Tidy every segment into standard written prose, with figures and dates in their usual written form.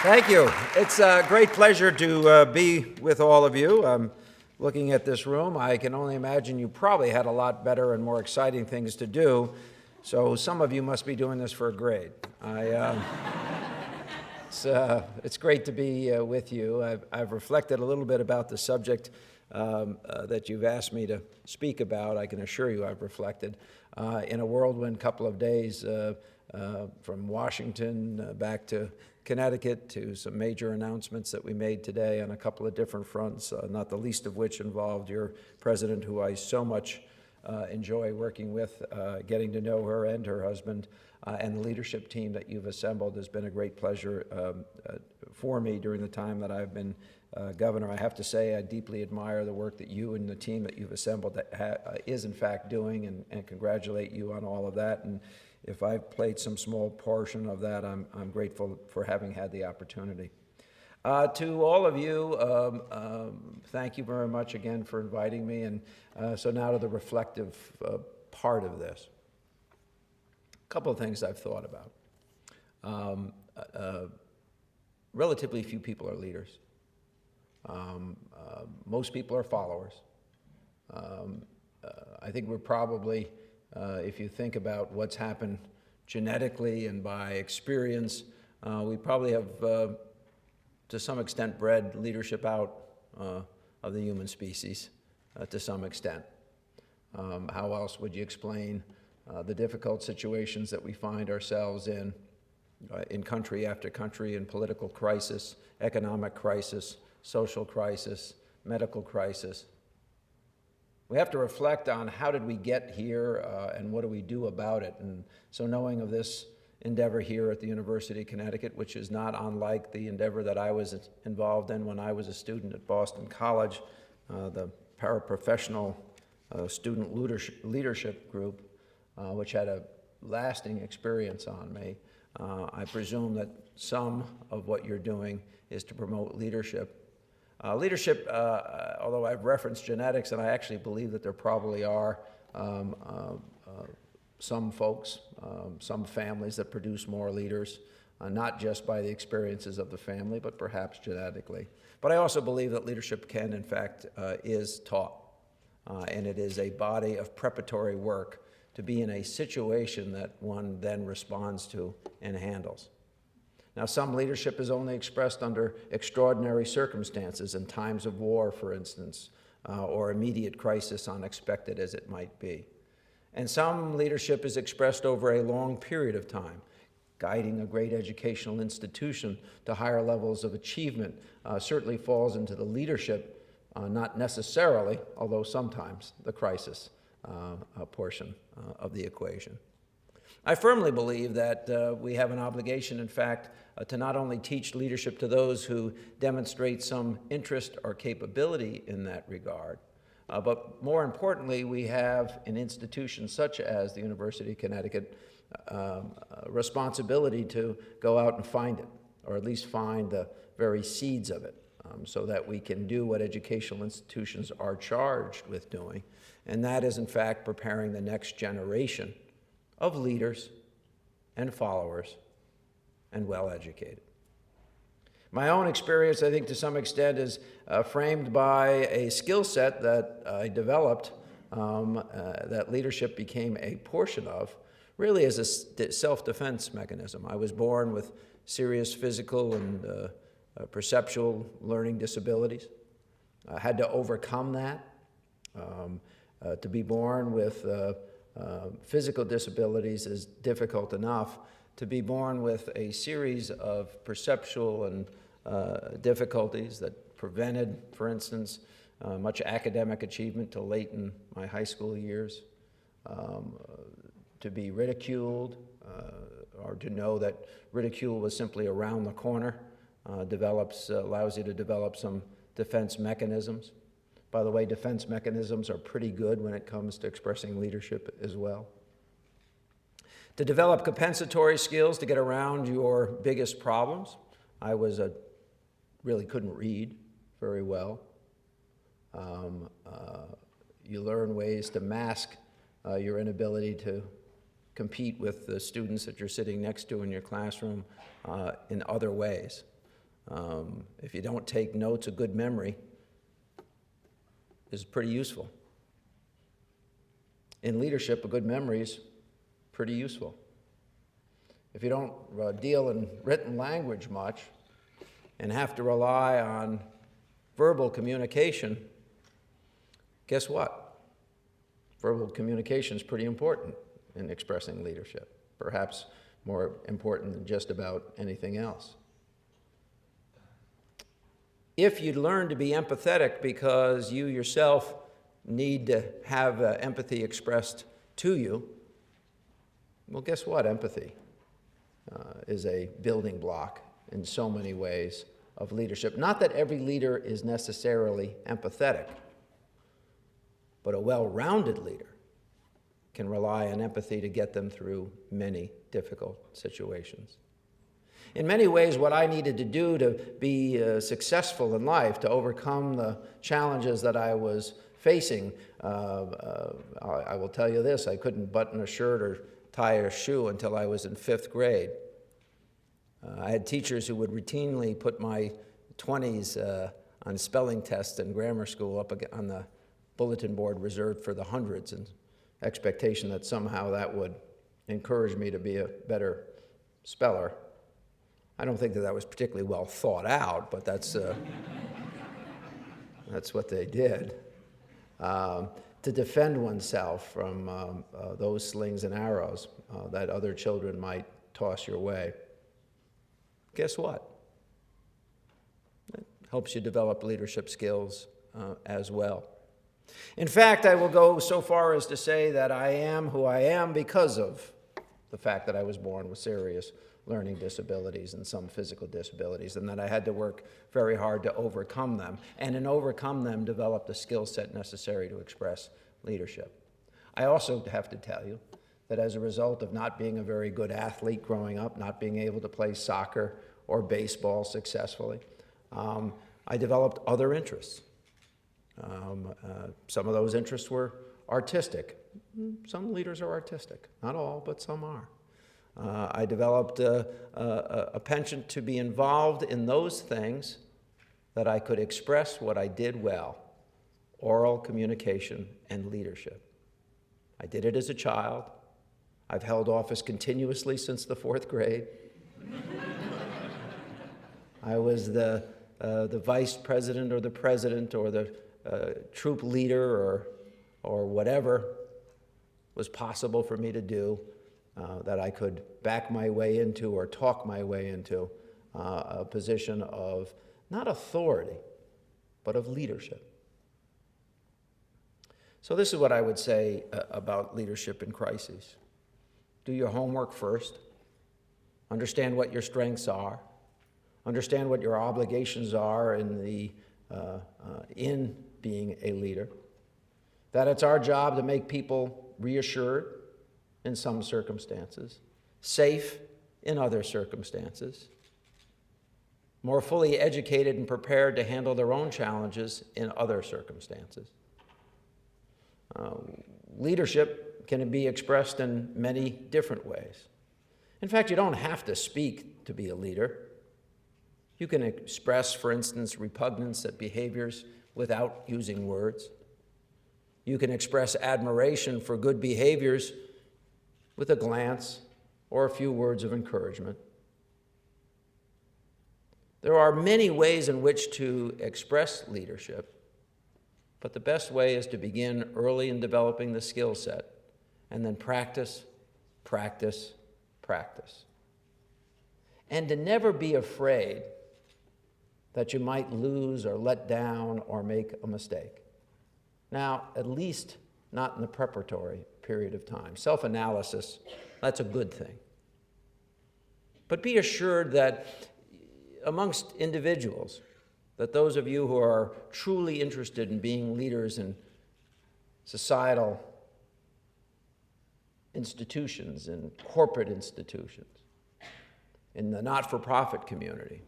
Thank you. It's a great pleasure to be with all of you. I'm looking at this room. I can only imagine you probably had a lot better and more exciting things to do, so some of you must be doing this for a grade. It's great to be with you. I've reflected a little bit about the subject that you've asked me to speak about. I can assure you I've reflected. In a whirlwind couple of days from Washington back to Connecticut, to some major announcements that we made today on a couple of different fronts, not the least of which involved your president, who I so much enjoy working with. Getting to know her and her husband and the leadership team that you've assembled has been a great pleasure for me during the time that I've been governor. I have to say I deeply admire the work that you and the team that you've assembled that is in fact doing, and congratulate you on all of that. And if I've played some small portion of that, I'm grateful for having had the opportunity. To all of you, thank you very much again for inviting me. And so now to the reflective part of this. A couple of things I've thought about. Relatively few people are leaders. Most people are followers. I think we're probably, if you think about what's happened genetically and by experience, we probably have, to some extent, bred leadership out of the human species, to some extent. How else would you explain the difficult situations that we find ourselves in country after country, in political crisis, economic crisis, social crisis, medical crisis? We have to reflect on how did we get here and what do we do about it. And so knowing of this endeavor here at the University of Connecticut, which is not unlike the endeavor that I was involved in when I was a student at Boston College, the paraprofessional student leadership group, which had a lasting experience on me. I presume that some of what you're doing is to promote leadership. Leadership, although I've referenced genetics, and I actually believe that there probably are some folks, some families that produce more leaders, not just by the experiences of the family, but perhaps genetically. But I also believe that leadership can, in fact, is taught, and it is a body of preparatory work to be in a situation that one then responds to and handles. Now, some leadership is only expressed under extraordinary circumstances, in times of war, for instance, or immediate crisis, unexpected as it might be. And some leadership is expressed over a long period of time. Guiding a great educational institution to higher levels of achievement certainly falls into the leadership, not necessarily, although sometimes, the crisis portion of the equation. I firmly believe that we have an obligation, in fact, to not only teach leadership to those who demonstrate some interest or capability in that regard, but more importantly, we have in institutions such as the University of Connecticut a responsibility to go out and find it, or at least find the very seeds of it, so that we can do what educational institutions are charged with doing, and that is, in fact, preparing the next generation of leaders and followers and well-educated. My own experience, I think, to some extent, is framed by a skill set that I developed, that leadership became a portion of, really as a self-defense mechanism. I was born with serious physical and perceptual learning disabilities. I had to overcome that. To be born with physical disabilities is difficult enough. To be born with a series of perceptual and difficulties that prevented, for instance, much academic achievement till late in my high school years, to be ridiculed, or to know that ridicule was simply around the corner, allows you to develop some defense mechanisms. By the way, defense mechanisms are pretty good when it comes to expressing leadership as well. To develop compensatory skills to get around your biggest problems. I really couldn't read very well. You learn ways to mask your inability to compete with the students that you're sitting next to in your classroom in other ways. If you don't take notes, a good memory is pretty useful. In leadership, a good memory is pretty useful. If you don't deal in written language much and have to rely on verbal communication, guess what? Verbal communication is pretty important in expressing leadership, perhaps more important than just about anything else. If you learn to be empathetic because you yourself need to have empathy expressed to you, well, guess what? Empathy is a building block in so many ways of leadership. Not that every leader is necessarily empathetic, but a well-rounded leader can rely on empathy to get them through many difficult situations. In many ways, what I needed to do to be successful in life, to overcome the challenges that I was facing, I will tell you this, I couldn't button a shirt or tie a shoe until I was in 5th grade. I had teachers who would routinely put my 20s on spelling tests in grammar school up on the bulletin board reserved for the hundreds, and expectation that somehow that would encourage me to be a better speller. I don't think that was particularly well thought out, but that's what they did. To defend oneself from those slings and arrows that other children might toss your way. Guess what? It helps you develop leadership skills as well. In fact, I will go so far as to say that I am who I am because of the fact that I was born with serious learning disabilities and some physical disabilities, and that I had to work very hard to overcome them, and in overcome them, develop the skill set necessary to express leadership. I also have to tell you that as a result of not being a very good athlete growing up, not being able to play soccer or baseball successfully, I developed other interests. Some of those interests were artistic. Some leaders are artistic. Not all, but some are. I developed a penchant to be involved in those things that I could express what I did well: oral communication and leadership. I did it as a child. I've held office continuously since the 4th grade. I was the vice president or the president or the troop leader or whatever was possible for me to do that I could back my way into or talk my way into a position of not authority, but of leadership. So this is what I would say about leadership in crises. Do your homework first. Understand what your strengths are. Understand what your obligations are in being a leader. That it's our job to make people reassured in some circumstances, safe in other circumstances, more fully educated and prepared to handle their own challenges in other circumstances. Leadership can be expressed in many different ways. In fact, you don't have to speak to be a leader. You can express, for instance, repugnance at behaviors without using words. You can express admiration for good behaviors with a glance or a few words of encouragement. There are many ways in which to express leadership, but the best way is to begin early in developing the skill set and then practice, practice, practice. And to never be afraid that you might lose or let down or make a mistake. Now, at least not in the preparatory period of time. Self-analysis, that's a good thing. But be assured that amongst individuals, that those of you who are truly interested in being leaders in societal institutions and corporate institutions, in the not-for-profit community,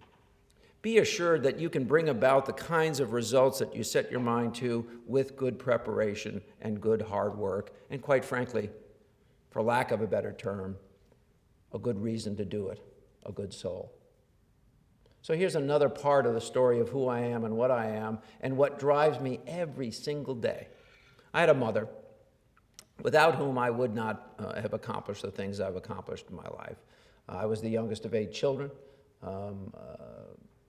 be assured that you can bring about the kinds of results that you set your mind to with good preparation and good hard work, and quite frankly, for lack of a better term, a good reason to do it, a good soul. So here's another part of the story of who I am and what drives me every single day. I had a mother without whom I would not have accomplished the things I've accomplished in my life. I was the youngest of 8 children.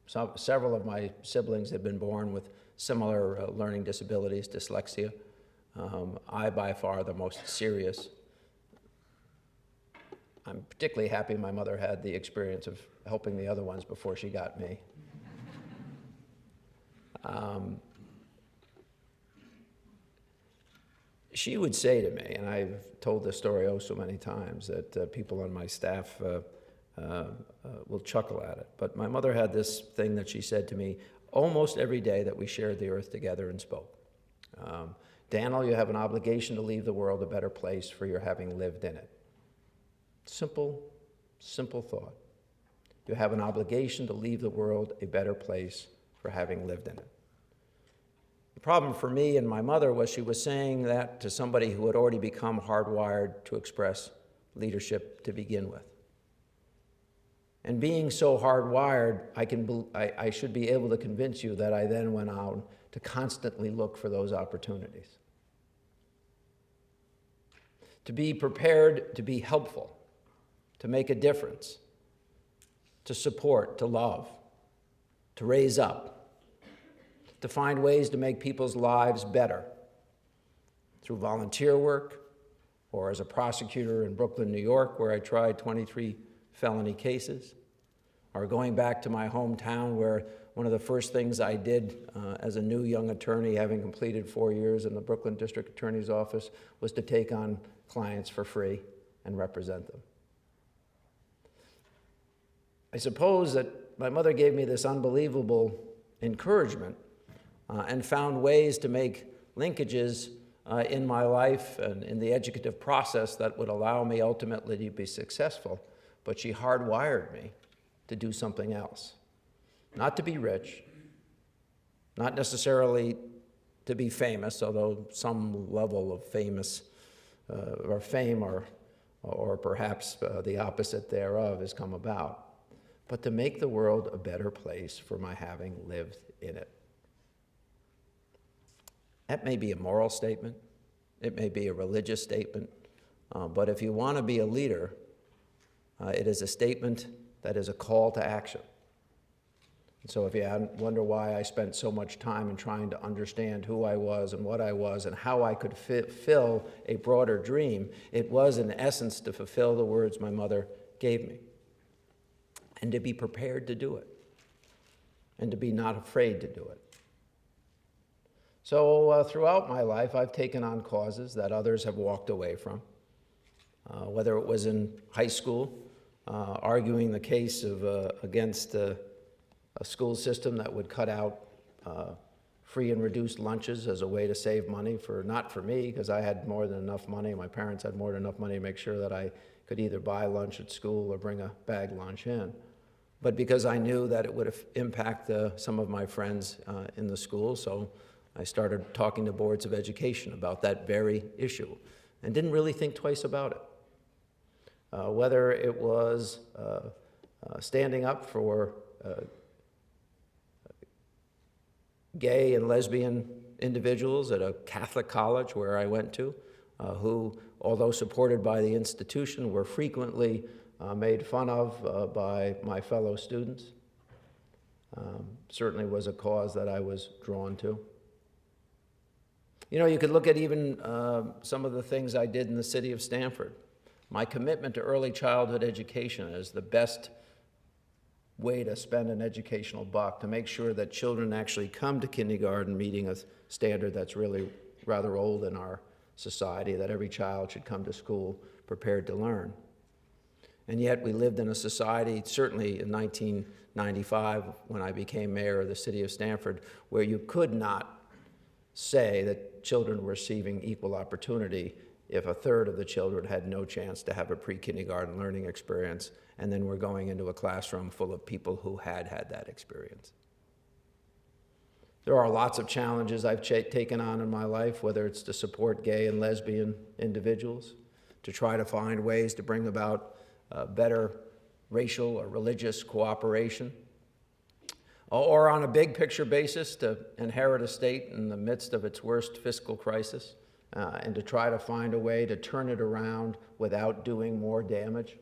Several of my siblings had been born with similar learning disabilities, dyslexia. I, by far, the most serious. I'm particularly happy my mother had the experience of helping the other ones before she got me. She would say to me, and I've told this story oh so many times, that people on my staff will chuckle at it. But my mother had this thing that she said to me almost every day that we shared the earth together and spoke. Dannel, you have an obligation to leave the world a better place for your having lived in it. Simple, simple thought. You have an obligation to leave the world a better place for having lived in it. The problem for me and my mother was she was saying that to somebody who had already become hardwired to express leadership to begin with. And being so hardwired, I should be able to convince you that I then went out to constantly look for those opportunities. To be prepared to be helpful, to make a difference, to support, to love, to raise up, to find ways to make people's lives better through volunteer work or as a prosecutor in Brooklyn, New York, where I tried 23 felony cases, or going back to my hometown where one of the first things I did as a new young attorney, having completed 4 years in the Brooklyn District Attorney's Office, was to take on clients for free and represent them. I suppose that my mother gave me this unbelievable encouragement and found ways to make linkages in my life and in the educative process that would allow me ultimately to be successful. But she hardwired me to do something else. Not to be rich, not necessarily to be famous, although some level of famous or fame or perhaps the opposite thereof has come about, but to make the world a better place for my having lived in it. That may be a moral statement, it may be a religious statement, but if you want to be a leader, it is a statement that is a call to action. And so if you wonder why I spent so much time in trying to understand who I was and what I was and how I could fulfill a broader dream, it was in essence to fulfill the words my mother gave me and to be prepared to do it and to be not afraid to do it. So throughout my life, I've taken on causes that others have walked away from, whether it was in high school, arguing the case of against a school system that would cut out free and reduced lunches as a way to save money not for me, because I had more than enough money. My parents had more than enough money to make sure that I could either buy lunch at school or bring a bag lunch in. But because I knew that it would impact some of my friends in the school, so I started talking to boards of education about that very issue and didn't really think twice about it. Whether it was standing up for gay and lesbian individuals at a Catholic college where I went to, who, although supported by the institution, were frequently made fun of by my fellow students. Certainly was a cause that I was drawn to. You know, you could look at even some of the things I did in the city of Stamford. My commitment to early childhood education is the best way to spend an educational buck, to make sure that children actually come to kindergarten meeting a standard that's really rather old in our society, that every child should come to school prepared to learn. And yet we lived in a society, certainly in 1995, when I became mayor of the city of Stamford, where you could not say that children were receiving equal opportunity if a third of the children had no chance to have a pre-kindergarten learning experience, and then we're going into a classroom full of people who had that experience. There are lots of challenges I've taken on in my life, whether it's to support gay and lesbian individuals, to try to find ways to bring about better racial or religious cooperation, or on a big picture basis to inherit a state in the midst of its worst fiscal crisis and to try to find a way to turn it around without doing more damage.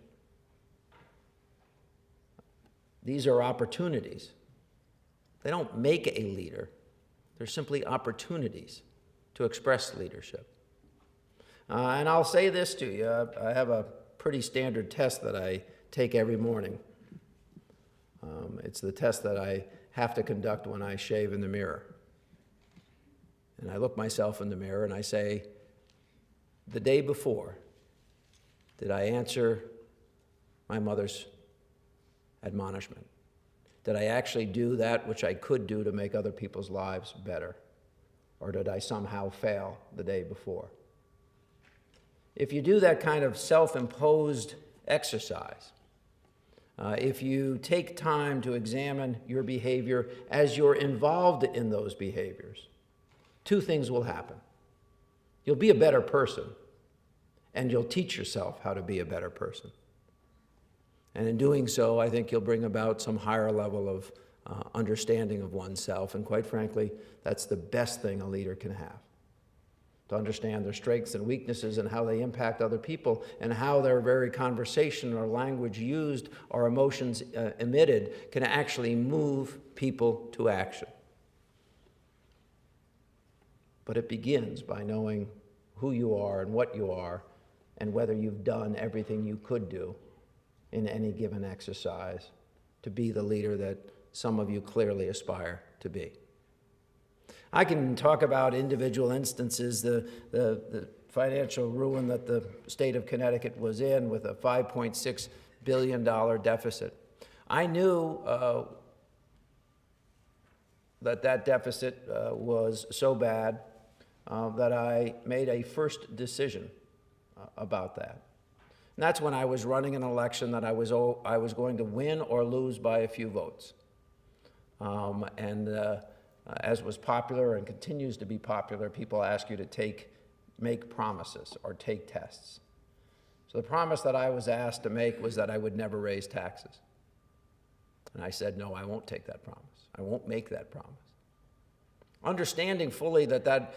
These are opportunities. They don't make a leader. They're simply opportunities to express leadership. And I'll say this to you. I have a pretty standard test that I take every morning. It's the test that I have to conduct when I shave in the mirror. And I look myself in the mirror and I say, the day before, did I answer my mother's admonishment? Did I actually do that which I could do to make other people's lives better? Or did I somehow fail the day before? If you do that kind of self-imposed exercise, if you take time to examine your behavior as you're involved in those behaviors, two things will happen. You'll be a better person, and you'll teach yourself how to be a better person. And in doing so, I think you'll bring about some higher level of understanding of oneself, and quite frankly, that's the best thing a leader can have. To understand their strengths and weaknesses and how they impact other people and how their very conversation or language used or emotions emitted can actually move people to action. But it begins by knowing who you are and what you are and whether you've done everything you could do in any given exercise to be the leader that some of you clearly aspire to be. I can talk about individual instances, the financial ruin that the state of Connecticut was in with a $5.6 billion deficit. I knew that deficit was so bad that I made a first decision about that. And that's when I was running an election that I was going to win or lose by a few votes. As was popular and continues to be popular, people ask you to make promises or take tests. So the promise that I was asked to make was that I would never raise taxes. And I said, no, I won't take that promise. I won't make that promise. Understanding fully that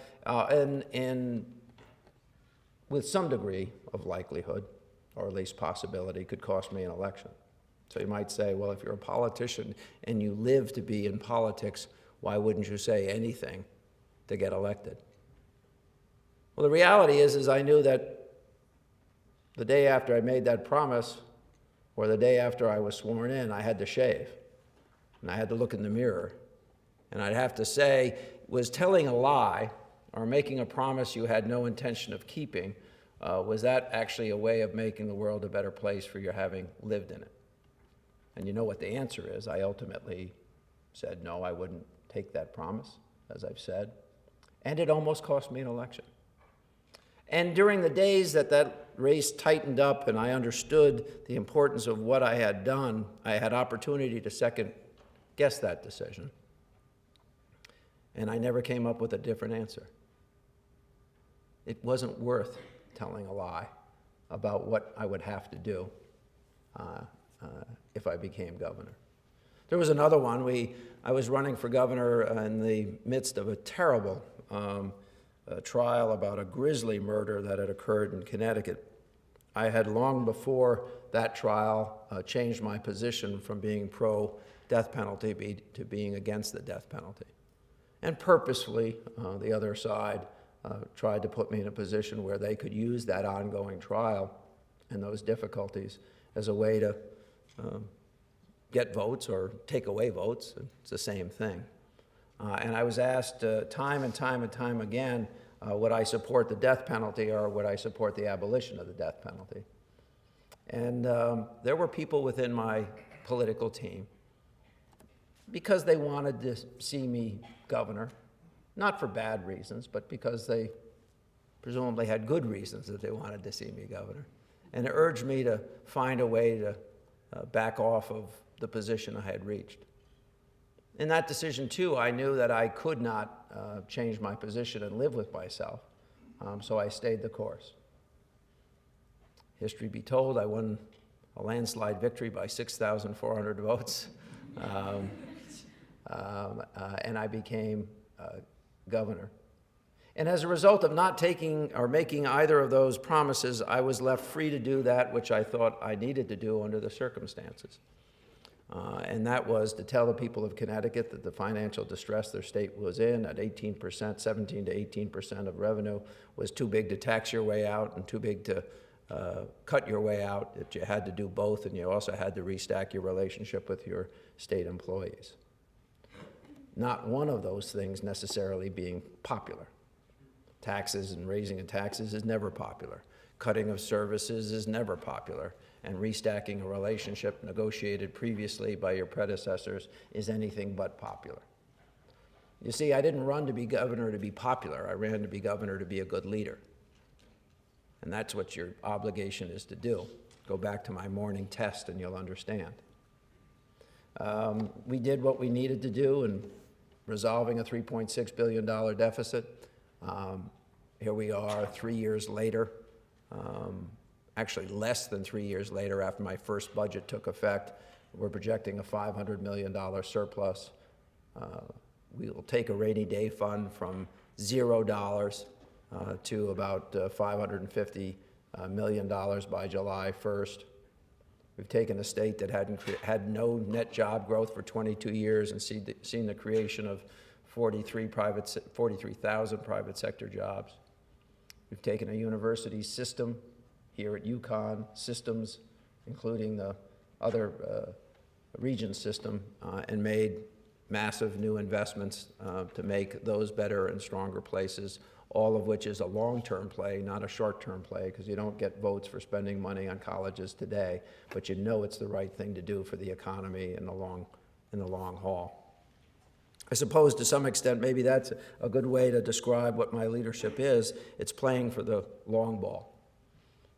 with some degree of likelihood, or at least possibility, could cost me an election. So you might say, well, if you're a politician and you live to be in politics, why wouldn't you say anything to get elected? Well, the reality is I knew that the day after I made that promise, or the day after I was sworn in, I had to shave. And I had to look in the mirror. And I'd have to say, was telling a lie or making a promise you had no intention of keeping, was that actually a way of making the world a better place for your having lived in it? And you know what the answer is. I ultimately said, no, I wouldn't take that promise, as I've said. And it almost cost me an election. And during the days that race tightened up and I understood the importance of what I had done, I had opportunity to second guess that decision. And I never came up with a different answer. It wasn't worth telling a lie about what I would have to do if I became governor. There was another one. I was running for governor in the midst of a terrible trial about a grisly murder that had occurred in Connecticut. I had long before that trial changed my position from being pro-death penalty to being against the death penalty. And purposefully, the other side tried to put me in a position where they could use that ongoing trial and those difficulties as a way to get votes or take away votes. It's the same thing. And I was asked time and time again, would I support the death penalty or would I support the abolition of the death penalty? And there were people within my political team, because they wanted to see me governor, not for bad reasons, but because they presumably had good reasons that they wanted to see me governor, and urged me to find a way to back off of the position I had reached. In that decision, too, I knew that I could not change my position and live with myself, so I stayed the course. History be told, I won a landslide victory by 6,400 votes. and I became governor. And as a result of not taking or making either of those promises, I was left free to do that which I thought I needed to do under the circumstances. And that was to tell the people of Connecticut that the financial distress their state was in at 18%, 17 to 18% of revenue was too big to tax your way out and too big to cut your way out, that you had to do both, and you also had to restack your relationship with your state employees. Not one of those things necessarily being popular. Taxes and raising of taxes is never popular. Cutting of services is never popular. And restacking a relationship negotiated previously by your predecessors is anything but popular. You see, I didn't run to be governor to be popular. I ran to be governor to be a good leader. And that's what your obligation is to do. Go back to my morning test and you'll understand. We did what we needed to do in resolving a $3.6 billion deficit. Here we are 3 years later, actually less than 3 years later after my first budget took effect. We're projecting a $500 million surplus. We will take a rainy day fund from $0 to about $550 million by July 1st. We've taken a state that had no net job growth for 22 years and seen the creation of 43,000 private sector jobs. We've taken a university system here at UConn, systems, including the other region system, and made massive new investments to make those better and stronger places, all of which is a long-term play, not a short-term play, because you don't get votes for spending money on colleges today, but you know it's the right thing to do for the economy in the long haul. I suppose to some extent maybe that's a good way to describe what my leadership is. It's playing for the long ball,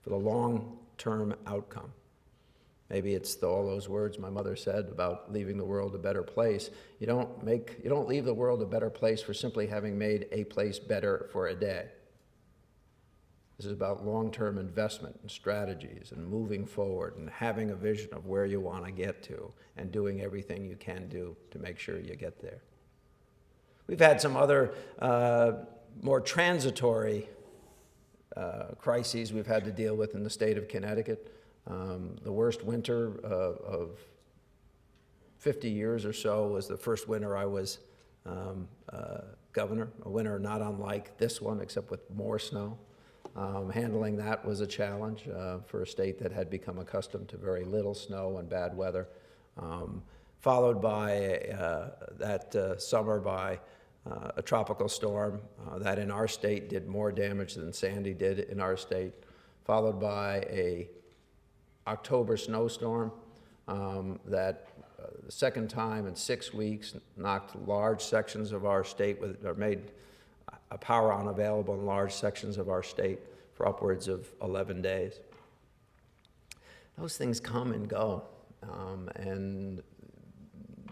for the long-term outcome. Maybe it's all those words my mother said about leaving the world a better place. You don't leave the world a better place for simply having made a place better for a day. This is about long-term investment and strategies and moving forward and having a vision of where you want to get to and doing everything you can do to make sure you get there. We've had some other more transitory crises we've had to deal with in the state of Connecticut. The worst winter of 50 years or so was the first winter I was governor, a winter not unlike this one except with more snow. Handling that was a challenge for a state that had become accustomed to very little snow and bad weather, followed by that summer by a tropical storm that in our state did more damage than Sandy did in our state, followed by a October snowstorm that the second time in 6 weeks knocked large sections of our state or made a power unavailable in large sections of our state for upwards of 11 days. Those things come and go, and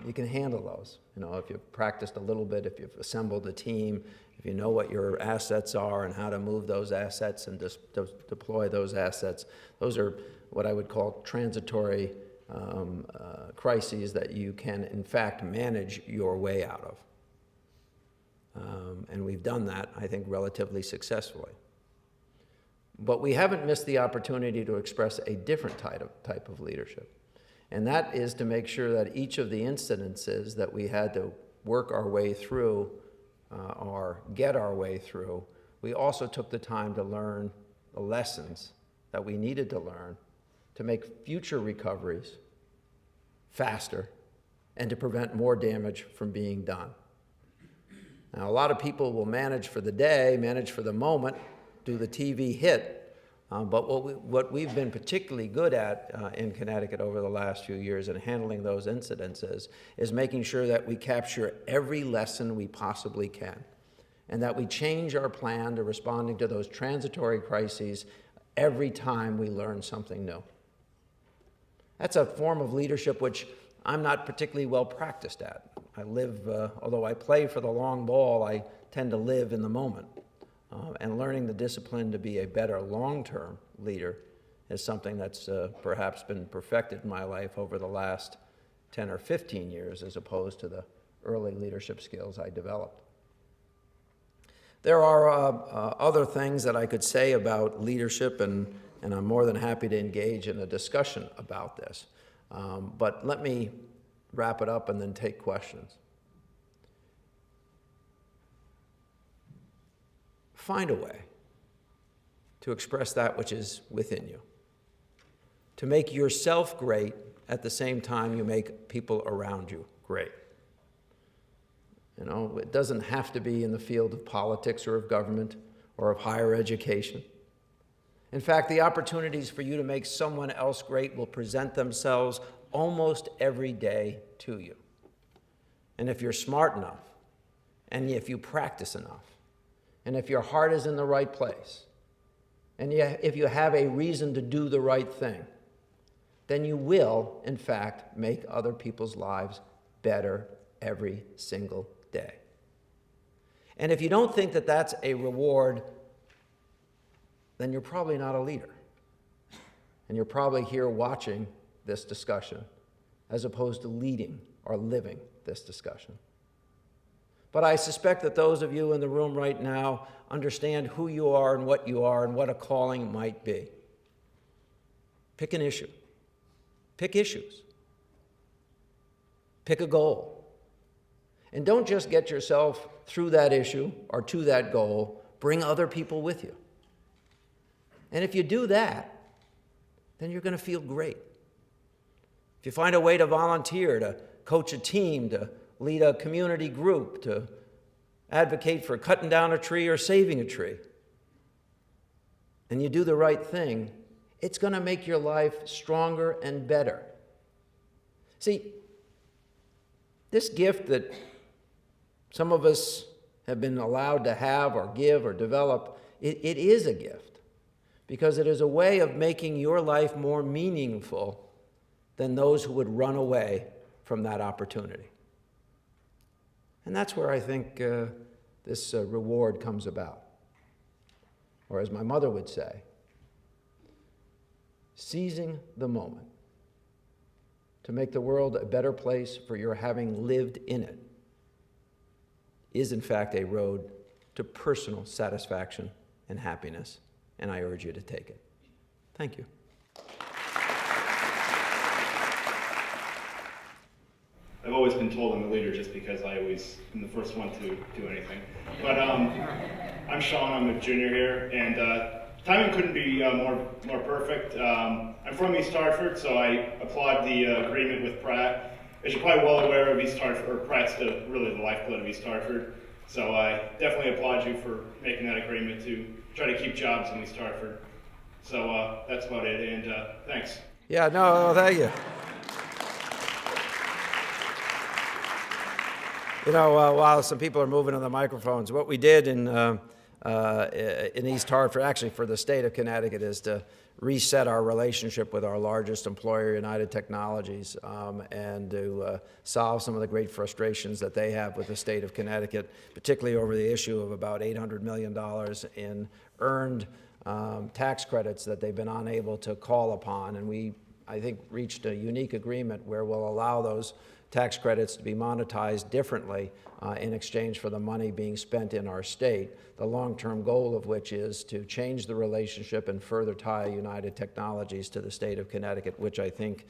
you can handle those. You know, if you've practiced a little bit, if you've assembled a team, if you know what your assets are and how to move those assets and deploy those assets, those are what I would call transitory crises that you can, in fact, manage your way out of. And we've done that, I think, relatively successfully. But we haven't missed the opportunity to express a different type of leadership. And that is to make sure that each of the incidences that we had to work our way through or get our way through, we also took the time to learn the lessons that we needed to learn to make future recoveries faster and to prevent more damage from being done. Now, a lot of people will manage for the day, manage for the moment, do the TV hit, but what we've been particularly good at in Connecticut over the last few years in handling those incidences is making sure that we capture every lesson we possibly can and that we change our plan to responding to those transitory crises every time we learn something new. That's a form of leadership which I'm not particularly well practiced at. I live, although I play for the long ball, I tend to live in the moment. And learning the discipline to be a better long-term leader is something that's perhaps been perfected in my life over the last 10 or 15 years as opposed to the early leadership skills I developed. There are other things that I could say about leadership, and I'm more than happy to engage in a discussion about this. But let me wrap it up and then take questions. Find a way to express that which is within you, to make yourself great at the same time you make people around you great. You know, it doesn't have to be in the field of politics or of government or of higher education. In fact, the opportunities for you to make someone else great will present themselves almost every day to you. And if you're smart enough, and if you practice enough, and if your heart is in the right place, and if you have a reason to do the right thing, then you will, in fact, make other people's lives better every single day. And if you don't think that that's a reward, then you're probably not a leader. And you're probably here watching this discussion as opposed to leading or living this discussion. But I suspect that those of you in the room right now understand who you are and what a calling might be. Pick an issue. Pick issues. Pick a goal. And don't just get yourself through that issue or to that goal, bring other people with you. And if you do that, then you're going to feel great. If you find a way to volunteer, to coach a team, to lead a community group, to advocate for cutting down a tree or saving a tree, and you do the right thing, it's going to make your life stronger and better. See, this gift that some of us have been allowed to have or give or develop, it is a gift because it is a way of making your life more meaningful than those who would run away from that opportunity. And that's where I think this reward comes about. Or as my mother would say, seizing the moment to make the world a better place for your having lived in it is in fact a road to personal satisfaction and happiness, and I urge you to take it. Thank you. I've always been told I'm a leader just because I always am the first one to do anything. But I'm Sean, I'm a junior here, and timing couldn't be more perfect. I'm from East Hartford, so I applaud the agreement with Pratt. As you're probably well aware of East Hartford, or Pratt's really the lifeblood of East Hartford. So I definitely applaud you for making that agreement to try to keep jobs in East Hartford. So that's about it, and thanks. Yeah, no, thank you. You know, while some people are moving to the microphones, what we did in East Hartford, actually for the state of Connecticut, is to reset our relationship with our largest employer, United Technologies, and to solve some of the great frustrations that they have with the state of Connecticut, particularly over the issue of about $800 million in earned tax credits that they've been unable to call upon. And we, I think, reached a unique agreement where we'll allow those tax credits to be monetized differently in exchange for the money being spent in our state, the long-term goal of which is to change the relationship and further tie United Technologies to the state of Connecticut, which I think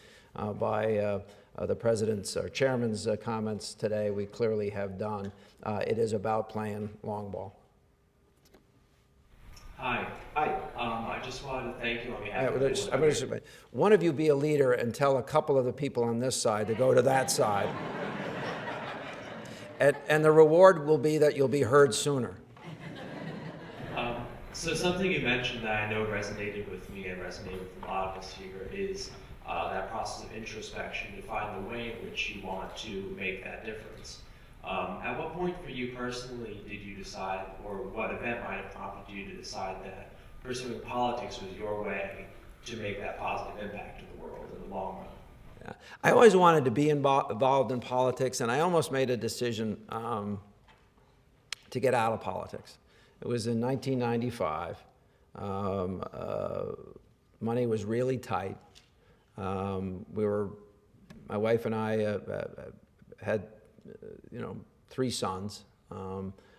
by the President's or Chairman's comments today, we clearly have done. It is about playing long ball. Hi. Hi. I just wanted to thank you on behalf I'm of going to say, one of you be a leader and tell a couple of the people on this side to go to that side. And the reward will be that you'll be heard sooner. So something you mentioned that I know resonated with me and resonated with a lot of us here is that process of introspection to find the way in which you want to make that difference. At what point for you personally did you decide, or what event might have prompted you to decide that pursuing politics was your way to make that positive impact in the world in the long run? Yeah. I always wanted to be involved in politics, and I almost made a decision to get out of politics. It was in 1995. Money was really tight. My wife and I had 3 sons.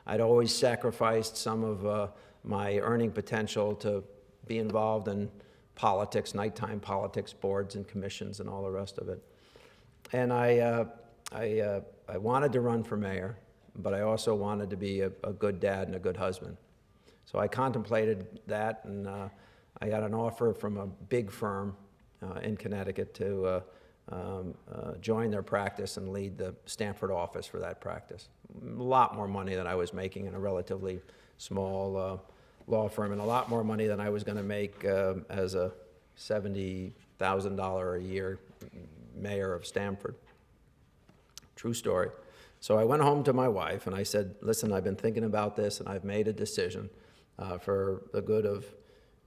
I'd always sacrificed some of my earning potential to be involved in politics, nighttime politics, boards and commissions and all the rest of it. And I wanted to run for mayor, but I also wanted to be a good dad and a good husband. So I contemplated that, and I got an offer from a big firm in Connecticut to join their practice and lead the Stamford office for that practice. A lot more money than I was making in a relatively small law firm, and a lot more money than I was going to make as a $70,000 a year mayor of Stamford. True story. So I went home to my wife and I said, listen, I've been thinking about this and I've made a decision for the good of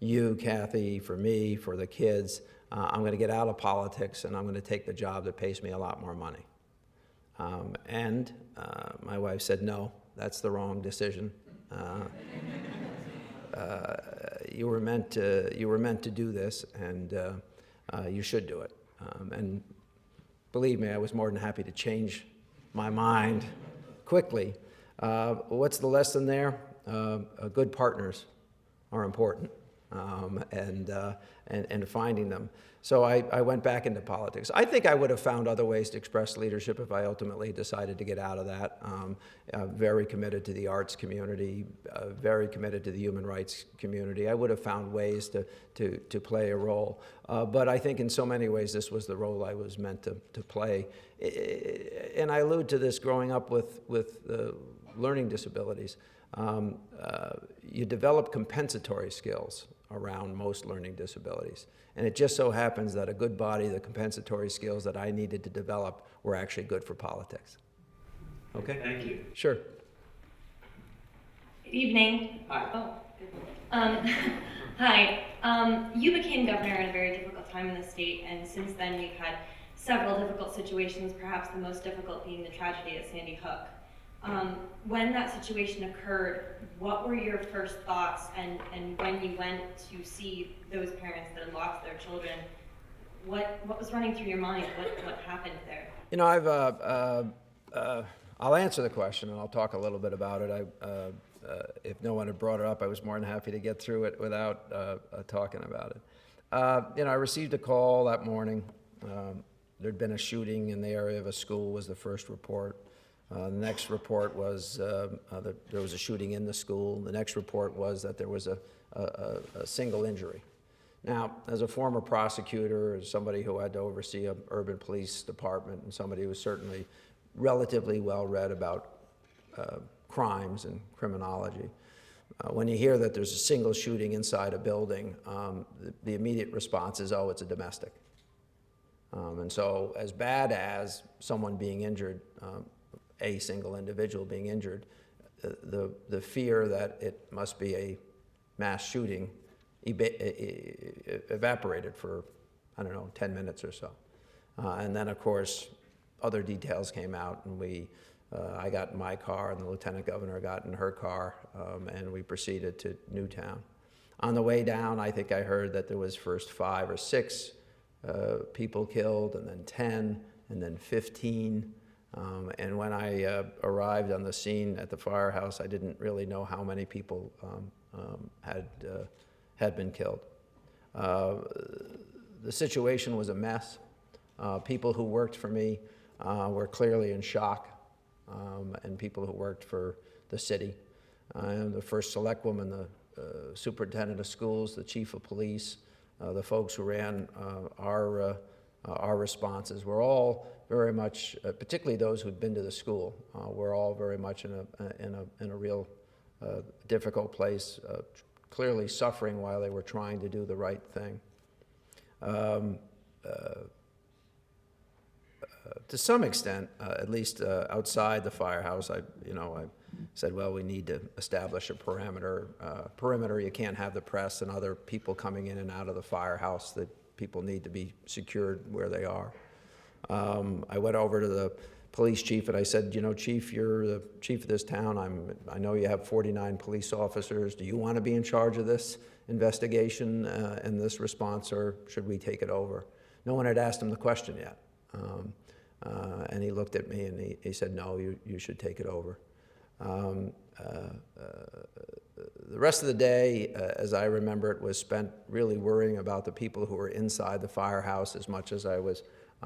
you, Kathy, for me, for the kids. I'm going to get out of politics and I'm going to take the job that pays me a lot more money. And my wife said, no, that's the wrong decision. You were meant to do this, and you should do it. And believe me, I was more than happy to change my mind quickly. What's the lesson there? Good partners are important, and finding them. So I went back into politics. I think I would have found other ways to express leadership if I ultimately decided to get out of that. Very committed to the arts community, very committed to the human rights community. I would have found ways to play a role. But I think in so many ways this was the role I was meant to play. And I allude to this growing up with learning disabilities. You develop compensatory skills around most learning disabilities. And it just so happens that a good body, the compensatory skills that I needed to develop were actually good for politics. Okay? Thank you. Sure. Good evening. Hi. Oh, good. Hi. You became governor at a very difficult time in the state, and since then you've had several difficult situations, perhaps the most difficult being the tragedy at Sandy Hook. When that situation occurred, what were your first thoughts, and when you went to see those parents that had lost their children, what was running through your mind? What happened there? You know, I'll answer the question and I'll talk a little bit about it. If no one had brought it up, I was more than happy to get through it without talking about it. You know, I received a call that morning. There'd been a shooting in the area of a school was the first report. The next report was that there was a shooting in the school. The next report was that there was a single injury. Now, as a former prosecutor, as somebody who had to oversee an urban police department, and somebody who was certainly relatively well read about crimes and criminology, when you hear that there's a single shooting inside a building, the immediate response is, oh, it's a domestic. And so as bad as someone being injured, a single individual being injured, the fear that it must be a mass shooting evaporated for, 10 minutes or so. And then, of course, other details came out, and I got in my car, and the lieutenant governor got in her car, and we proceeded to Newtown. On the way down, I think I heard that there was first 5 or 6 people killed, and then 10, and then 15. And when I arrived on the scene at the firehouse, I didn't really know how many people had been killed. The situation was a mess. People who worked for me were clearly in shock, and people who worked for the city. The first select woman, the superintendent of schools, the chief of police, the folks who ran our responses were all very much, particularly those who'd been to the school, were all very much in a real difficult place, clearly suffering while they were trying to do the right thing. To some extent, at least outside the firehouse, I said, well, we need to establish a perimeter. You can't have the press and other people coming in and out of the firehouse. That people need to be secured where they are. I went over to the police chief and I said, Chief, you're the chief of this town. I know you have 49 police officers. Do you want to be in charge of this investigation and this response, or should we take it over? No one had asked him the question yet. And he looked at me and he said, no, you should take it over. The rest of the day, as I remember it, was spent really worrying about the people who were inside the firehouse as much as I was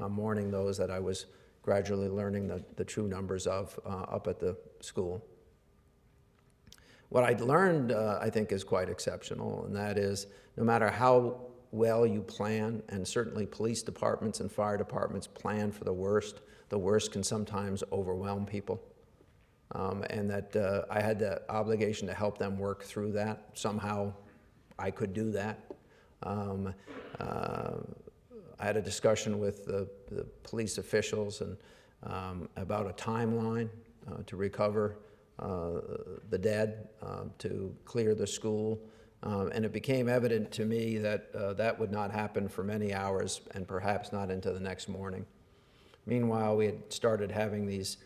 mourning those that I was gradually learning the true numbers of up at the school. What I'd learned, I think, is quite exceptional, and that is no matter how well you plan, and certainly police departments and fire departments plan for the worst can sometimes overwhelm people. And that I had the obligation to help them work through that. Somehow I could do that. I had a discussion with the police officials and about a timeline to recover the dead, to clear the school. And it became evident to me that that would not happen for many hours and perhaps not into the next morning. Meanwhile, we had started having these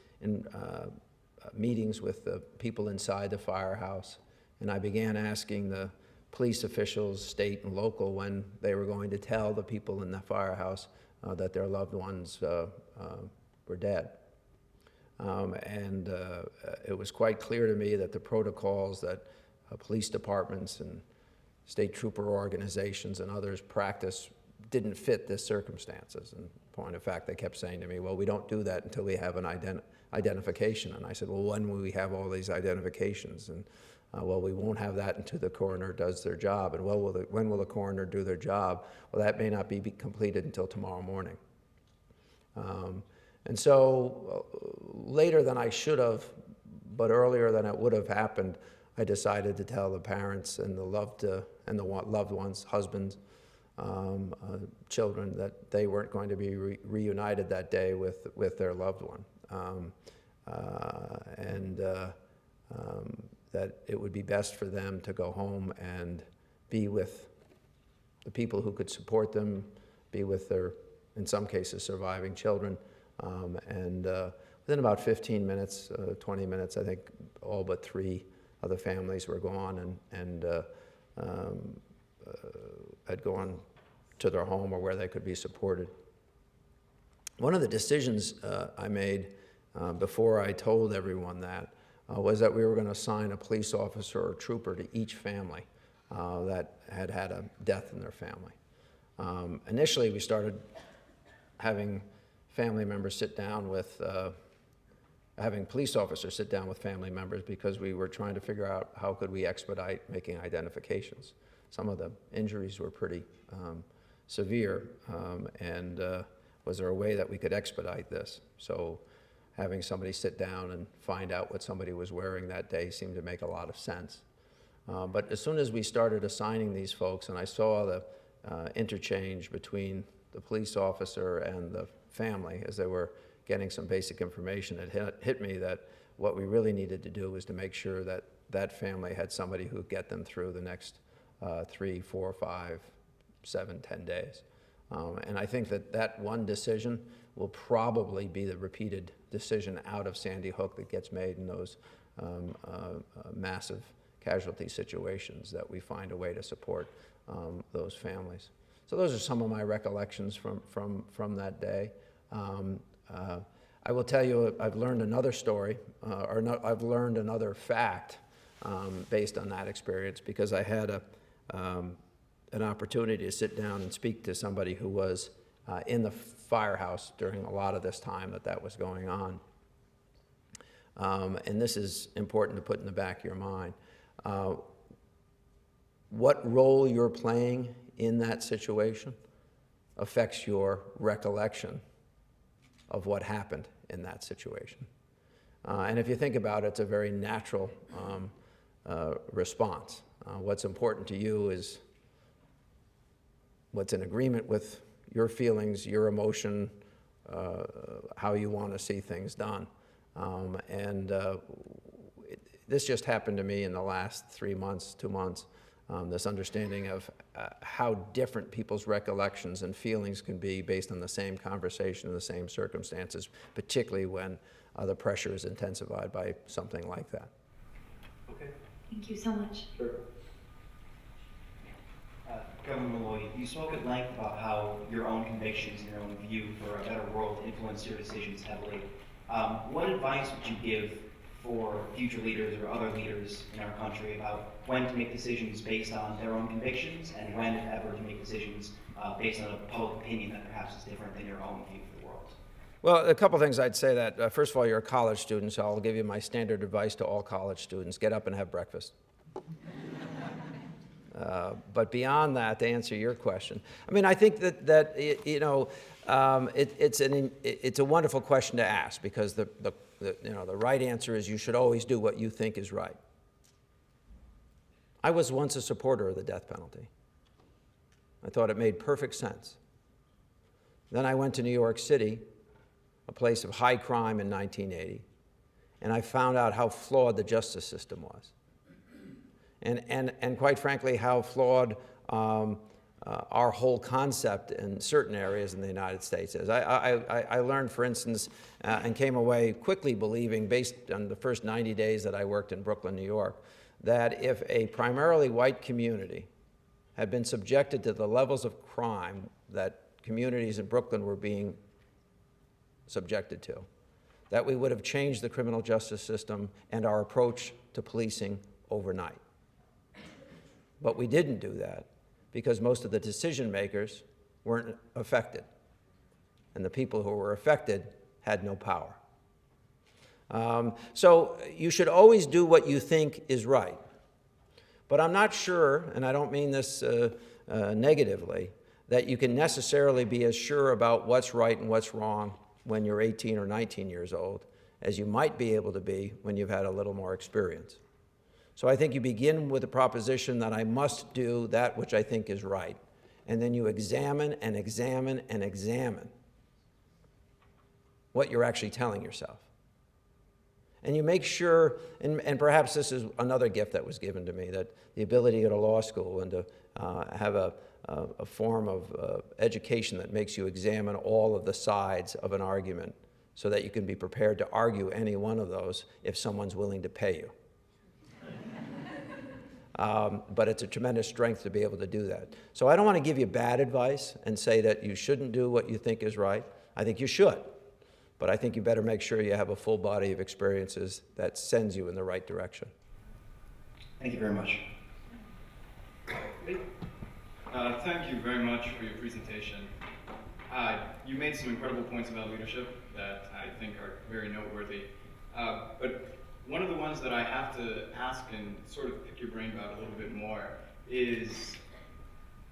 meetings with the people inside the firehouse, and I began asking the police officials, state and local, when they were going to tell the people in the firehouse that their loved ones were dead. And it was quite clear to me that the protocols that police departments and state trooper organizations and others practice didn't fit this circumstances. And point of fact, they kept saying to me, well, we don't do that until we have an identification. And I said, well, when will we have all these identifications? And well, we won't have that until the coroner does their job. And well, when will the coroner do their job? Well, that may not be completed until tomorrow morning. And so later than I should have, but earlier than it would have happened, I decided to tell the parents and the loved ones, husbands, children, that they weren't going to be reunited that day with their loved one, and that it would be best for them to go home and be with the people who could support them, be with their, in some cases, surviving children. And within about 15 minutes, 20 minutes, I think all but 3 of the families were gone and had gone to their home or where they could be supported. One of the decisions I made before I told everyone that was that we were going to assign a police officer or trooper to each family that had had a death in their family. Initially, we started having family members sit down with, having police officers sit down with family members because we were trying to figure out how could we expedite making identifications. Some of the injuries were pretty severe, and was there a way that we could expedite this? So having somebody sit down and find out what somebody was wearing that day seemed to make a lot of sense. But as soon as we started assigning these folks and I saw the interchange between the police officer and the family as they were getting some basic information, it hit me that what we really needed to do was to make sure that that family had somebody who would get them through the next 3, 4, 5, 7, 10 days. And I think that one decision will probably be the repeated decision out of Sandy Hook that gets made in those massive casualty situations, that we find a way to support those families. So those are some of my recollections from that day. I will tell you, I've learned another story, I've learned another fact based on that experience, because I had an opportunity to sit down and speak to somebody who was in the firehouse during a lot of this time that was going on. And this is important to put in the back of your mind. What role you're playing in that situation affects your recollection of what happened in that situation. And if you think about it, it's a very natural response. What's important to you is what's in agreement with your feelings, your emotion, how you want to see things done. This just happened to me in the last 3 months, 2 months, this understanding of how different people's recollections and feelings can be based on the same conversation, the same circumstances, particularly when the pressure is intensified by something like that. Okay. Thank you so much. Sure. Governor Malloy, you spoke at length about how your own convictions and your own view for a better world influence your decisions heavily. What advice would you give for future leaders or other leaders in our country about when to make decisions based on their own convictions and when, if ever, to make decisions based on a public opinion that perhaps is different than your own view for the world? Well, a couple things I'd say that. First of all, you're a college student, so I'll give you my standard advice to all college students. Get up and have breakfast. But beyond that, to answer your question, I mean, I think that it's a wonderful question to ask, because the right answer is you should always do what you think is right. I was once a supporter of the death penalty. I thought it made perfect sense. Then I went to New York City, a place of high crime, in 1980, and I found out how flawed the justice system was. And quite frankly, how flawed our whole concept in certain areas in the United States is. I learned, for instance, and came away quickly believing, based on the first 90 days that I worked in Brooklyn, New York, that if a primarily white community had been subjected to the levels of crime that communities in Brooklyn were being subjected to, that we would have changed the criminal justice system and our approach to policing overnight. But we didn't do that because most of the decision makers weren't affected, and the people who were affected had no power. So you should always do what you think is right. But I'm not sure, and I don't mean this negatively, that you can necessarily be as sure about what's right and what's wrong when you're 18 or 19 years old as you might be able to be when you've had a little more experience. So I think you begin with the proposition that I must do that which I think is right. And then you examine and examine and examine what you're actually telling yourself. And you make sure, and perhaps this is another gift that was given to me, that the ability to go to law school and to have a form of education that makes you examine all of the sides of an argument so that you can be prepared to argue any one of those if someone's willing to pay you. But it's a tremendous strength to be able to do that. So I don't want to give you bad advice and say that you shouldn't do what you think is right. I think you should. But I think you better make sure you have a full body of experiences that sends you in the right direction. Thank you very much. Thank you very much for your presentation. You made some incredible points about leadership that I think are very noteworthy. But one of the ones that I have to ask and sort of pick your brain about a little bit more is,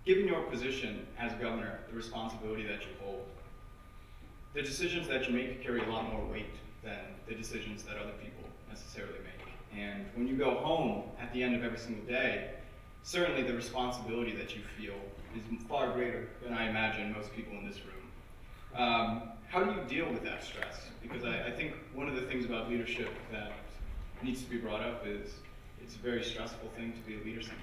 given your position as governor, the responsibility that you hold, the decisions that you make carry a lot more weight than the decisions that other people necessarily make. And when you go home at the end of every single day, certainly the responsibility that you feel is far greater than I imagine most people in this room. How do you deal with that stress? Because I think one of the things about leadership that needs to be brought up is it's a very stressful thing to be a leader sometimes.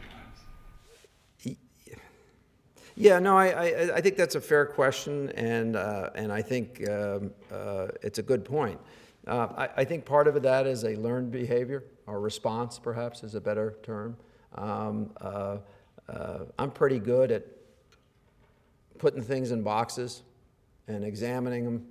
Yeah, no, I think that's a fair question, and I think it's a good point. I think part of that is a learned behavior, or response, perhaps, is a better term. I'm pretty good at putting things in boxes and examining them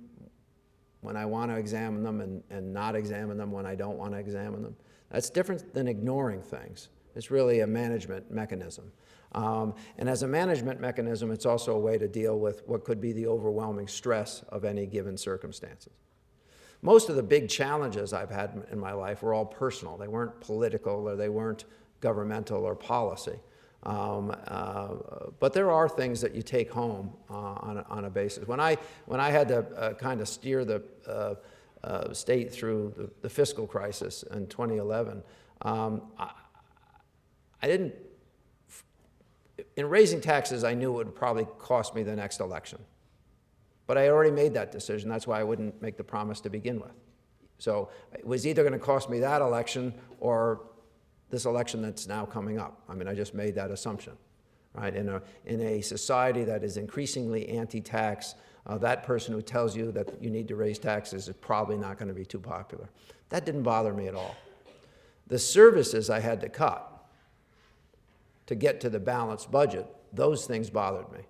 when I want to examine them and not examine them when I don't want to examine them. That's different than ignoring things. It's really a management mechanism. And as a management mechanism, it's also a way to deal with what could be the overwhelming stress of any given circumstances. Most of the big challenges I've had in my life were all personal. They weren't political, or they weren't governmental or policy. But there are things that you take home on a basis. When I had to kind of steer the state through the fiscal crisis in 2011, I didn't. In raising taxes, I knew it would probably cost me the next election. But I already made that decision. That's why I wouldn't make the promise to begin with. So it was either going to cost me that election or this election that's now coming up. I mean, I just made that assumption, right? In a society that is increasingly anti-tax, that person who tells you that you need to raise taxes is probably not going to be too popular. That didn't bother me at all. The services I had to cut to get to the balanced budget those things bothered me.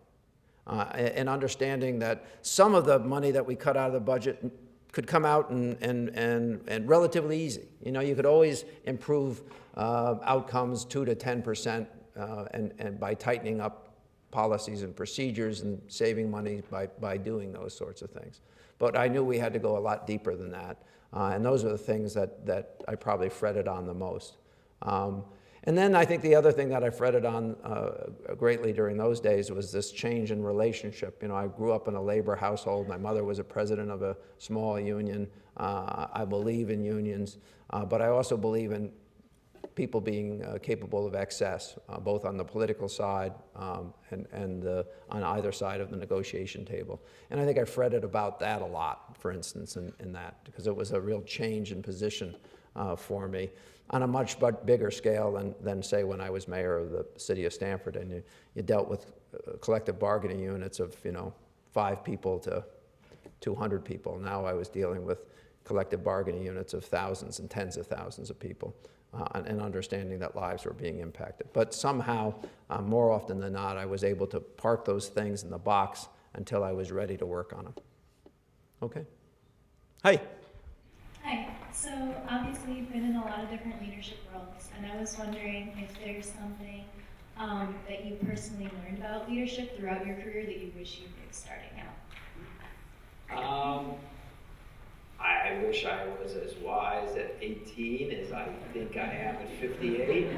And understanding that some of the money that we cut out of the budget could come out and relatively easy. You know, you could always improve outcomes 2 to 10%, and by tightening up policies and procedures and saving money by doing those sorts of things. But I knew we had to go a lot deeper than that, and those are the things that I probably fretted on the most. And then I think the other thing that I fretted on greatly during those days was this change in relationship. You know, I grew up in a labor household. My mother was a president of a small union. I believe in unions, but I also believe in people being capable of excess, both on the political side and on either side of the negotiation table. And I think I fretted about that a lot, for instance, in that, because it was a real change in position for me on a much bigger scale than say when I was mayor of the city of Stamford, and you dealt with collective bargaining units of 5 people to 200 people. Now I was dealing with collective bargaining units of thousands and tens of thousands of people, and understanding that lives were being impacted. But somehow, more often than not, I was able to park those things in the box until I was ready to work on them. Okay? Hi. Hi. So obviously you've been in a lot of different leadership roles, and I was wondering if there's something that you personally learned about leadership throughout your career that you wish you knew starting out. I wish I was as wise at 18 as I think I am at 58.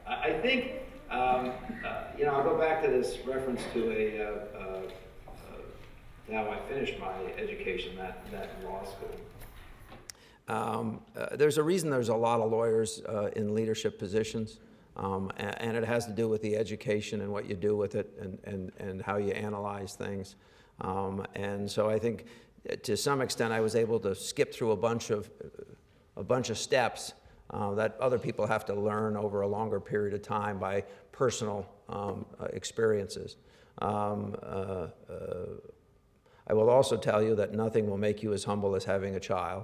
I think, I'll go back to this reference to how I finished my education, that in law school. There's a reason there's a lot of lawyers in leadership positions, and it has to do with the education and what you do with it, and how you analyze things. And so I think, to some extent, I was able to skip through a bunch of steps that other people have to learn over a longer period of time by personal experiences. I will also tell you that nothing will make you as humble as having a child.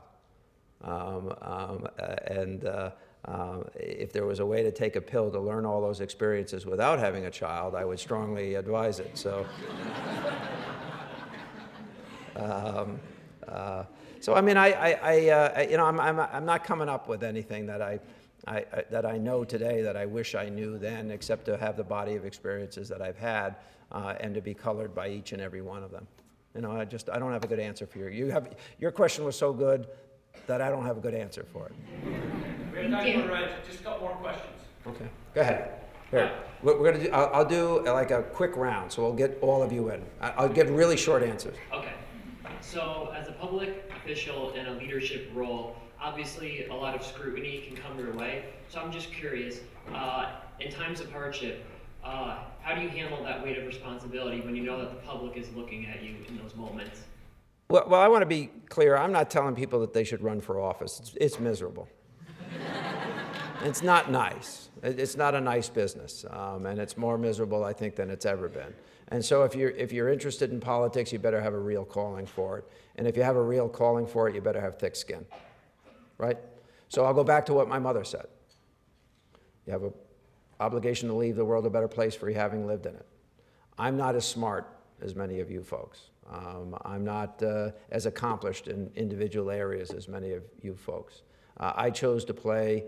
If there was a way to take a pill to learn all those experiences without having a child, I would strongly advise it. So, I mean, I'm not coming up with anything that I know today that I wish I knew then, except to have the body of experiences that I've had, and to be colored by each and every one of them. I don't have a good answer for you. Your question was so good that I don't have a good answer for it. We have time for just a couple more questions. Okay, go ahead. Here, we're gonna do. I'll do like a quick round, so we'll get all of you in. I'll give really short answers. Okay. So, as a public official in a leadership role, obviously a lot of scrutiny can come your way. So I'm just curious, in times of hardship, how do you handle that weight of responsibility when you know that the public is looking at you in those moments? Well, I want to be clear. I'm not telling people that they should run for office. It's miserable. It's not nice. It's not a nice business, and it's more miserable, I think, than it's ever been. And so if you're interested in politics, you better have a real calling for it. And if you have a real calling for it, you better have thick skin, right? So I'll go back to what my mother said. You have an obligation to leave the world a better place for you having lived in it. I'm not as smart as many of you folks. I'm not as accomplished in individual areas as many of you folks. I chose to play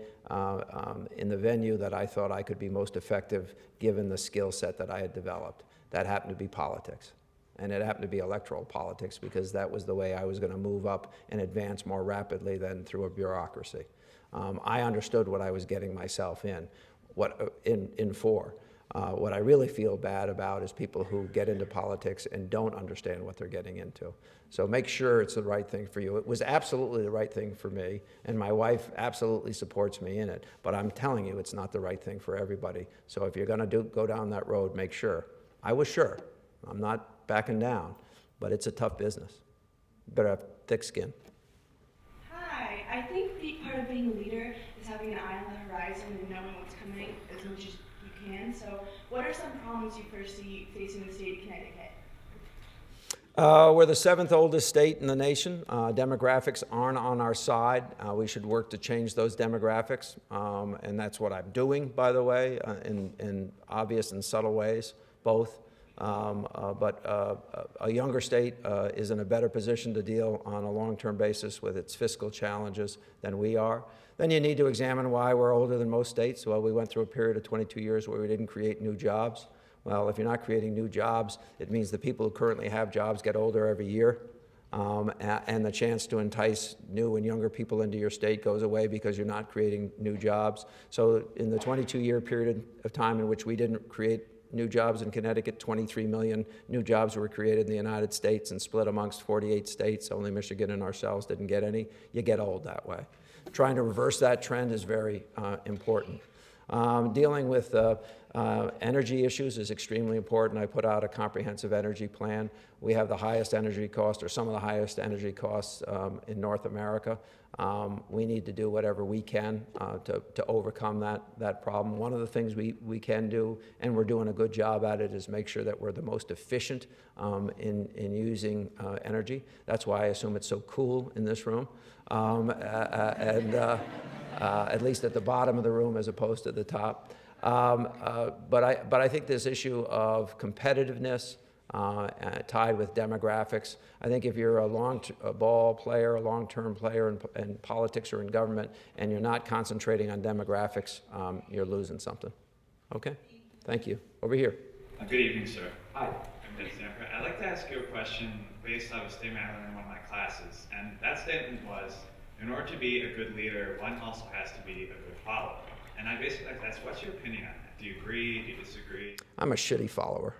in the venue that I thought I could be most effective given the skill set that I had developed. That happened to be politics. And it happened to be electoral politics because that was the way I was going to move up and advance more rapidly than through a bureaucracy. I understood what I was getting myself in for. What I really feel bad about is people who get into politics and don't understand what they're getting into. So make sure it's the right thing for you. It was absolutely the right thing for me, and my wife absolutely supports me in it. But I'm telling you, it's not the right thing for everybody. So if you're going to go down that road, make sure. I was sure. I'm not backing down, but it's a tough business. You better have thick skin. Hi, I think part of being a leader is having an eye on the horizon and knowing what's coming as much as you can. So what are some problems you foresee facing the state of Connecticut? We're the 7th oldest state in the nation. Demographics aren't on our side. We should work to change those demographics, and that's what I'm doing, by the way, in obvious and subtle ways, both. But a younger state is in a better position to deal on a long-term basis with its fiscal challenges than we are. Then you need to examine why we're older than most states. Well, we went through a period of 22 years where we didn't create new jobs. Well, if you're not creating new jobs, it means the people who currently have jobs get older every year, and the chance to entice new and younger people into your state goes away because you're not creating new jobs. So in the 22-year period of time in which we didn't create new jobs in Connecticut, 23 million new jobs were created in the United States and split amongst 48 states. Only Michigan and ourselves didn't get any. You get old that way. Trying to reverse that trend is very important. Dealing with energy issues is extremely important. I put out a comprehensive energy plan. We have the highest energy cost, or some of the highest energy costs in North America. We need to do whatever we can to overcome that problem. One of the things we can do, and we're doing a good job at it, is make sure that we're the most efficient in using energy. That's why I assume it's so cool in this room. At least at the bottom of the room as opposed to the top. But I think this issue of competitiveness tied with demographics, I think if you're a ball player, a long-term player in politics or in government, and you're not concentrating on demographics, you're losing something. Okay? Thank you. Over here. Good evening, sir. Hi. I'm Ted Stanford. I'd like to ask you a question based off a statement I learned in one of my classes. And that statement was, in order to be a good leader, one also has to be a good follower. And I basically like to ask, what's your opinion on that? Do you agree? Do you disagree? I'm a shitty follower.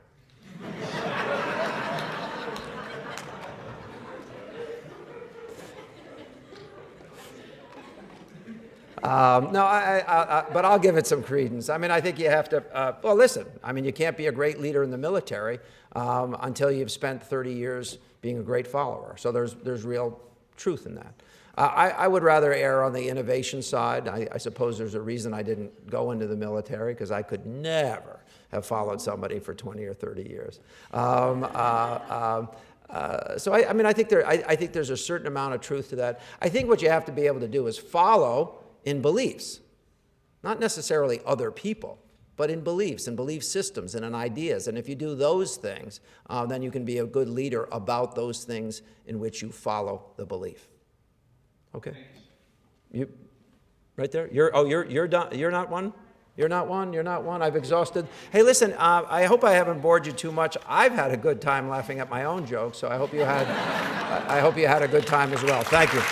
But I'll give it some credence. I mean, I think you have to, well, listen, I mean, you can't be a great leader in the military until you've spent 30 years being a great follower. So there's real truth in that. I would rather err on the innovation side. I suppose there's a reason I didn't go into the military, because I could never have followed somebody for 20 or 30 years. So I mean, I think there's a certain amount of truth to that. I think what you have to be able to do is follow in beliefs, not necessarily other people, but in beliefs and belief systems and in ideas. And if you do those things, then you can be a good leader about those things in which you follow the belief. Okay. You, right there. You're done. You're not one. You're not one. You're not one. I've exhausted. Hey, listen. I hope I haven't bored you too much. I've had a good time laughing at my own jokes, so I hope you had. I hope you had a good time as well. Thank you.